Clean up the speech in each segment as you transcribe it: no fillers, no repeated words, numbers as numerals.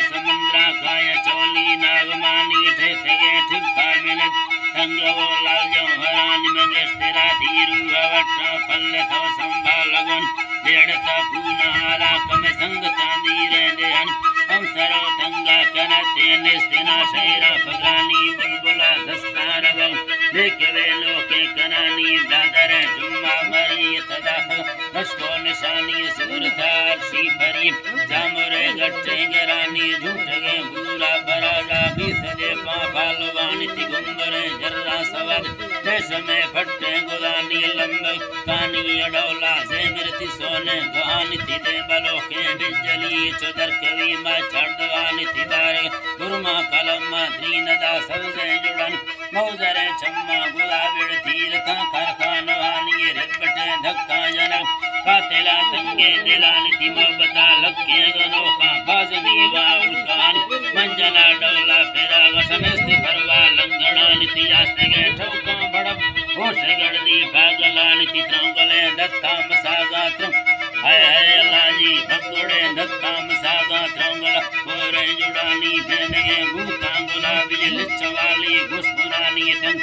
समुद्रा काय चोली नागमानी ठेथे ठिप्पा मिलत तंगवो लाल जौहरान मंगेश तेरा धीरू अवट्टा पल्ले थो संभालगन देड़ता पूनारा कम संग चांदी रहने हम सरो तंगा कनते निस्तना शेरा फगानी बुलबुला दस्तारगल देखवे लोके कनानी दादर जुम्मा मरी तदा बसको निशानी सुरतार सी भरी जामरे गट्टे गरानी झूठगे पूरा बराला भी सजे पालवानी तिगुंबरे जर्रा सवद देश में फट्टे गुलानी लंबल कानी अडौला से मृति सोने गहानी तिदे बलो के बिजली चुदर कवि मा छड़वानी तिदारे गुरमा कलम दीनदा सबसे जुड़न मौजरे चम्मा गुलाबिड़ तीरथा कारखानवानी रिपटे धक्का जनक कातेला तंगे दिलानी तिमा बता लक्के गनोखा बाजनी वाउकान मंजला डौला फेरा वसनस्ति परवा लंगड़ानी तियास्ते गे ठौका बड़ब होश गड़दी भागलानी तित्रंगले दत्ता मसागात्रम हाय हाय अल्लाजी भगोड़े दत्ता मसागा त्रंगल कोरे जुड़ानी भेने भूता गुलाबी लिचवाली घुसपुरानी तंग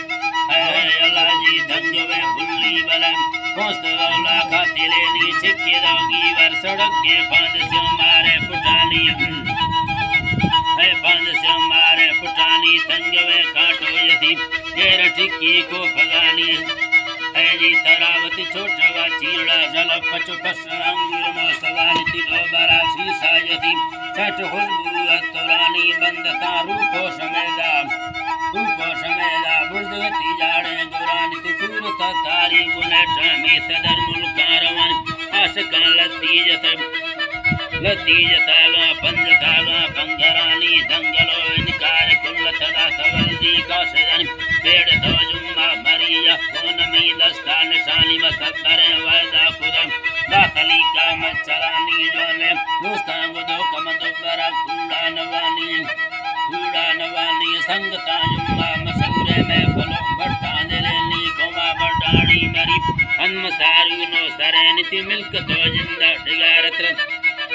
हाय हाय अल्लाजी धंगवे भुल्ली बलन पोस्त वाला खातिले नी छिक्के दोगी वर सड़क के बांध से मारे पुटानी है बांध से मारे पुटानी तंगवे काटो यदि तेर टिक्की को फगानी है जी तरावती छोटवा चीड़ा जल पचु पस अंगुर मोसवानी तिलो बरा शीसा यदि छठ खुशबू अतुरानी बंदता रूपो समेदा बुर्दगती जाड़े गुरानी तिसूरत तारी गुने ठामी सदर मुल्कारवन आशका लतीजतागा पंजतागा पंगरानी दंगलो इनकार कुल्लतदा सवल्दी का सजन पेड़ तो जुम्मा मरिया कोनमी दस्ता निशानी मसब्बरे वायदा खुदम दाखली का मच्छरानी जोले दोस्ता गुदो कमदुबरा कूड़ा नवानी संगता जुम्मा मसूरे में फलो बट्टा दिलेनी कोमा बड़ाड़ी मरी हन्म सारूनो सरेनिति मिल्क तो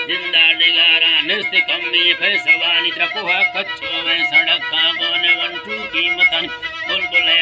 जिंदा डिगारा निस्त कम्मी फैसवानी त्रकुहा कच्छो में सड़क का गोने वंटू कीमतन बुलबुले